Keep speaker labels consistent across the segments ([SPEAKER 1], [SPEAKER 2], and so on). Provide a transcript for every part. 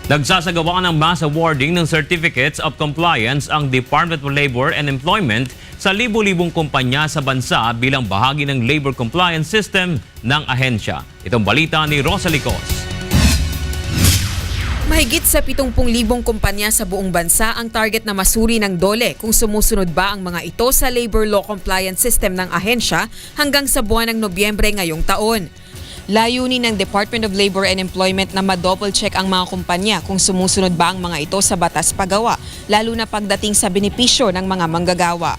[SPEAKER 1] Nagsasagawa ng mass awarding ng Certificates of Compliance ang Department of Labor and Employment sa libu-libong kumpanya sa bansa bilang bahagi ng labor compliance system ng ahensya. Itong balita ni Rosalie Cos.
[SPEAKER 2] Mahigit sa 70,000 kumpanya sa buong bansa ang target na masuri ng DOLE kung sumusunod ba ang mga ito sa labor law compliance system ng ahensya hanggang sa buwan ng Nobyembre ngayong taon. Layunin ng Department of Labor and Employment na ma-double check ang mga kumpanya kung sumusunod ba ang mga ito sa batas pagawa, lalo na pagdating sa benepisyo ng mga manggagawa.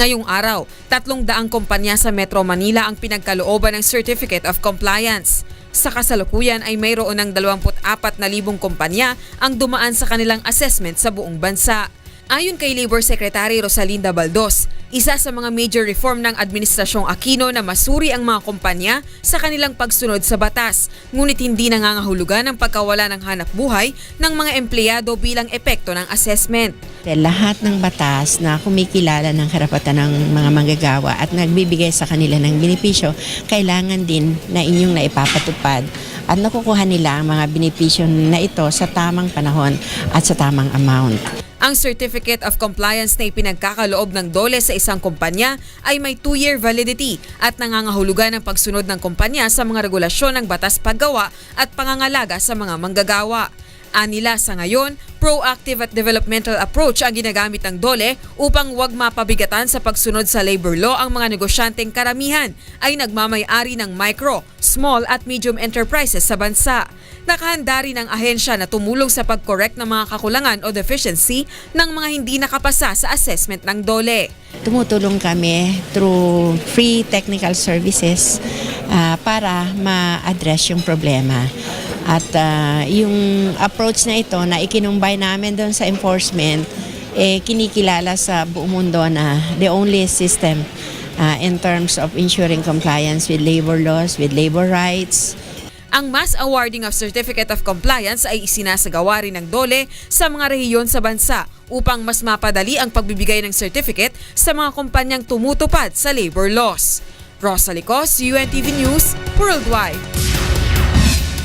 [SPEAKER 2] Ngayong araw, 300 kumpanya sa Metro Manila ang pinagkalooban ng Certificate of Compliance. Sa kasalukuyan ay mayroon ng 24,000 kumpanya ang dumaan sa kanilang assessment sa buong bansa. Ayon kay Labor Secretary Rosalinda Baldos, isa sa mga major reform ng Administrasyong Aquino na masuri ang mga kumpanya sa kanilang pagsunod sa batas, ngunit hindi nangangahulugan ang pagkawala ng hanap buhay ng mga empleyado bilang epekto ng assessment.
[SPEAKER 3] Lahat ng batas na kumikilala ng karapatan ng mga manggagawa at nagbibigay sa kanila ng benepisyo, kailangan din na inyong naipapatupad at nakukuha nila ang mga benepisyo na ito sa tamang panahon at sa tamang amount.
[SPEAKER 2] Ang Certificate of Compliance na ipinagkakaloob ng DOLE sa isang kumpanya ay may 2-year validity at nangangahulugan ng pagsunod ng kumpanya sa mga regulasyon ng batas paggawa at pangangalaga sa mga manggagawa. Anila sa ngayon, proactive at developmental approach ang ginagamit ng DOLE upang huwag mapabigatan sa pagsunod sa labor law ang mga negosyanteng karamihan ay nagmamay-ari ng micro, small at medium enterprises sa bansa. Nakahanda rin ang ahensya na tumulong sa pag-correct ng mga kakulangan o deficiency ng mga hindi nakapasa sa assessment ng DOLE.
[SPEAKER 3] Tumutulong kami through free technical services para ma-address yung problema. At yung approach na ito na ikinumbay namin doon sa enforcement, kinikilala sa buong mundo na the only system in terms of ensuring compliance with labor laws, with labor rights.
[SPEAKER 2] Ang mass awarding of Certificate of Compliance ay isinasagawa rin ng DOLE sa mga rehiyon sa bansa upang mas mapadali ang pagbibigay ng certificate sa mga kumpanyang tumutupad sa labor laws. Rosalie Cos, UNTV News, Worldwide.